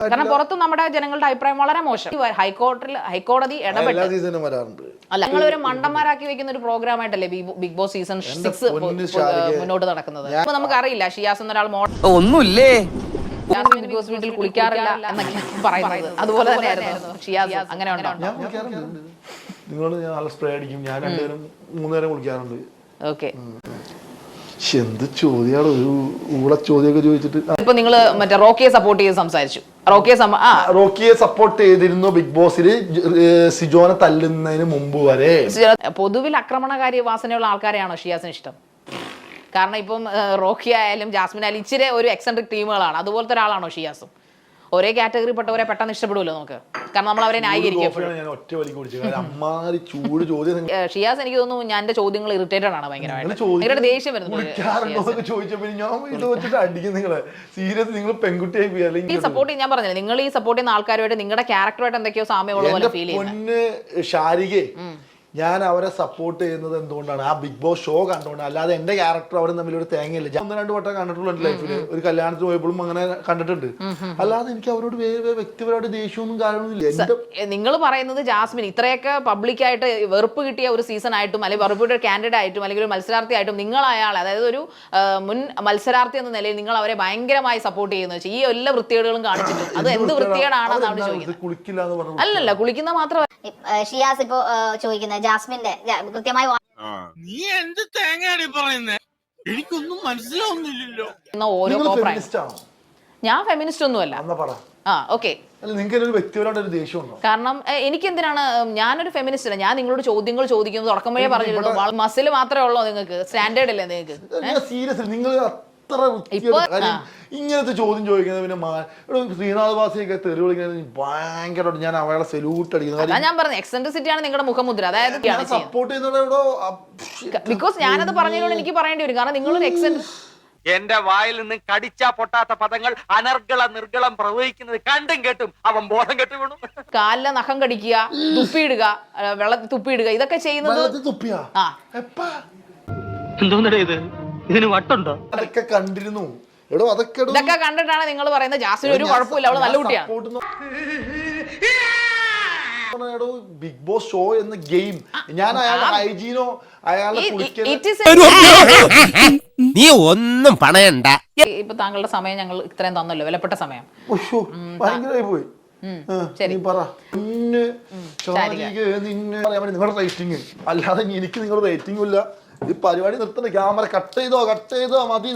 കാരണം പുറത്ത് നമ്മുടെ ജനങ്ങളുടെ അഭിപ്രായം വളരെ മോശം. ഹൈക്കോടതി ഇടപെട്ട് അല്ല, നിങ്ങൾ ഒരു മണ്ടന്മാരാക്കി വെക്കുന്ന ഒരു പ്രോഗ്രാം ആയിട്ടല്ലേ ബിഗ് ബോസ് സീസൺ 6 മുന്നോട്ട് നടക്കുന്നത്. അപ്പൊ നമുക്കറിയില്ല ഷിയാസ് എന്നൊരാൾ ഒന്നുമില്ലേ ബിഗ് ബോസ് വീട്ടിൽ കുളിക്കാറില്ല എന്നൊക്കെ പറയുന്നത്. അതുപോലെ തന്നെയായിരുന്നു ഷിയാസ്. അങ്ങനെ ഉണ്ടോ? നിങ്ങളോട് ഞാൻ നല്ല സ്പ്രേ അടിക്കും. ഞാൻ 2 നേരം 3 നേരം കുളിക്കാറുണ്ട്. ഓക്കെ, എന്ത് ചോദ്യമാണ്, ഒരു ഊള ചോദ്യമൊക്കെ ചോദിച്ചിട്ട്. ഇപ്പൊ നിങ്ങള് മറ്റേ റോക്കിയെ സപ്പോർട്ട് ചെയ്ത് സംസാരിച്ചു. റോക്കിയെ സപ്പോർട്ട് ചെയ്തിരുന്നു ബിഗ് ബോസില് സിജോനെ തല്ലുന്നതിന് മുമ്പ് വരെ. പൊതുവിൽ ആക്രമണകാരി വാസനയുള്ള ആൾക്കാരെയാണോ ഷിയാസിന് ഇഷ്ടം? കാരണം ഇപ്പം റോക്കി ആയാലും ജാസ്മിൻ ആയാലും ഇച്ചിരി ഒരു എക്സെൻട്രിക് ടീമുകളാണ്. അതുപോലത്തെ ഒരാളാണോ ഷിയാസും? ഒരേ കാറ്റഗറി പെട്ടവരെ പെട്ടെന്ന് ഇഷ്ടപ്പെടുമല്ലോ നമുക്ക്, കാരണം നമ്മൾ അവരെ ന്യായീകരിക്കും. ഷിയാസ് എനിക്ക് തോന്നുന്നു ഞാൻ എന്റെ ചോദ്യങ്ങൾ ഇറിറ്റേറ്റഡ് ആണ് ഭയങ്കരമായിട്ട്. ദേഷ്യം വരുന്നു. ഈ സപ്പോർട്ട് ഞാൻ പറഞ്ഞില്ല, നിങ്ങൾ ഈ സപ്പോർട്ട് ചെയ്യുന്ന ആൾക്കാരുമായിട്ട് നിങ്ങളുടെ ക്യാരക്ടറുമായിട്ട് എന്തൊക്കെയോ സാമ്യമുള്ള പോലെ ഫീൽ ചെയ്യുന്നു. ഞാൻ അവരെ സപ്പോർട്ട് ചെയ്യുന്നത് എന്തുകൊണ്ടാണ്, ആ ബിഗ് ബോസ് ഷോ കണ്ടുകൊണ്ട്. അല്ലാതെ എന്റെ ക്യാരക്ടർ അവരും തമ്മിൽ ഒരു തേങ്ങയില്ല. 1-2 വട്ടം കണ്ടിട്ടുള്ള എന്റെ ലൈഫിൽ ഒരു കല്യാണത്തിന് പോയപ്പോഴും അങ്ങനെ കണ്ടിട്ടുണ്ട്. അല്ലാതെ എനിക്ക് അവരോട് വ്യക്തിപരമായിട്ട് ദേഷ്യമൊന്നും കാര്യമൊന്നുമില്ല. നിങ്ങൾ പറയുന്നത് ജാസ്മിൻ ഇത്രയൊക്കെ പബ്ലിക്കായിട്ട് വെറുപ്പ് കിട്ടിയ ഒരു സീസൺ ആയിട്ടും അല്ലെങ്കിൽ വെറുപ്പ് കിട്ടിയ കാൻഡിഡേറ്റ് ആയിട്ടും അല്ലെങ്കിൽ ഒരു മത്സരാർത്ഥി ആയിട്ടും നിങ്ങൾ അയാളെ, അതായത് ഒരു മുൻ മത്സരാർത്ഥി എന്ന നിലയിൽ നിങ്ങൾ അവരെ ഭയങ്കരമായി സപ്പോർട്ട് ചെയ്യുന്നത് ഈ എല്ലാ വൃത്തികേടുകളും കാണിച്ചിട്ടും അത് എന്ത് വൃത്തികേടാണെന്ന് അവിടെ ചോദിക്കുന്നത്. അല്ലല്ല, കുളിക്കുന്ന മാത്രമല്ല. ഷിയാസ് ഇപ്പോ ചോദിക്കുന്നത് ജാസ്മിന്റെ കൃത്യമായി നീ എന്ത് തേങ്ങയാണ് പറയുന്നേ, എനിക്കൊന്നും മനസ്സിലാവുന്നില്ലല്ലോ. ഞാൻ ഫെമിനിസ്റ്റ് ഒന്നുമല്ല. ഓക്കെ, കാരണം എനിക്ക് എന്തിനാണ്, ഞാനൊരു ഫെമിനിസ്റ്റ് അല്ല. ഞാൻ നിങ്ങളോട് ചോദ്യങ്ങൾ ചോദിക്കുന്നത് തുടക്കം വഴിയെ പറഞ്ഞിരുന്നു. മസിൽ മാത്രമേ ഉള്ളൂ നിങ്ങൾക്ക്, സ്റ്റാൻഡേർഡ് അല്ലേ നിങ്ങൾക്ക്? ഇങ്ങനത്തെ ചോദ്യം ചോദിക്കുന്നത് പിന്നെ ശ്രീനാഥ് വാസിയൊക്കെ തെറി വിളിക്കുന്നത് ഭയങ്കരമായിട്ട് ഞാൻ അവളെ സെലൂട്ട് അടിക്കുന്നത്. ഞാൻ പറഞ്ഞു എക്സെൻട്രിസിറ്റി ആണ് നിങ്ങളുടെ മുഖമുദ്ര. അതായത് സപ്പോർട്ട് ചെയ്യുന്നതോ ബിക്കോസ് ഞാനത് പറഞ്ഞതുകൊണ്ട് എനിക്ക് പറയേണ്ടി വരും. കാരണം നിങ്ങളൊരു എന്റെ വായിൽ നിന്ന് കടിച്ചാ പൊട്ടാത്ത പദങ്ങൾ അനർഗള നിർഗളം പ്രവഹിക്കുന്നത് കണ്ടും കേട്ടും അവൻ ബോധം കെട്ടു വീണു. കാലിലെ നഖം കടിക്കുക, തുപ്പിയിടുക, വെള്ളത്തിൽ തുപ്പിയിടുക, ഇതൊക്കെ ചെയ്യുന്നത് എന്തോന്നടേ ഇത്, ഇതിന് വട്ടുണ്ടോ? അതൊക്കെ കണ്ടിരുന്നു. ഇതൊക്കെ കണ്ടിട്ടാണ് നിങ്ങൾ പറയുന്നത് ജാസ്മിൻ ഒരു കുഴപ്പമില്ല, അവള് നല്ല കുട്ടിയാണ്. ബിഗ് ബോസ് ഷോ എന്ന ഗെയിം ഞാൻ അയാളുടെ ഹൈജീനോ അയാളെ നീ ഒന്നും പണയണ്ട. ഇപ്പൊ താങ്കളുടെ സമയം ഞങ്ങൾ ഇത്രയും തന്നല്ലോ, വിലപ്പെട്ട സമയം. ഭയങ്കരമായി പോയി. നിങ്ങളുടെ റേറ്റിംഗ് അല്ലാതെ എനിക്ക് നിങ്ങളുടെ റേറ്റിംഗും ഇല്ല. ഈ പരിപാടി നിർത്തണ, ക്യാമറ കട്ട് ചെയ്തോ മതി.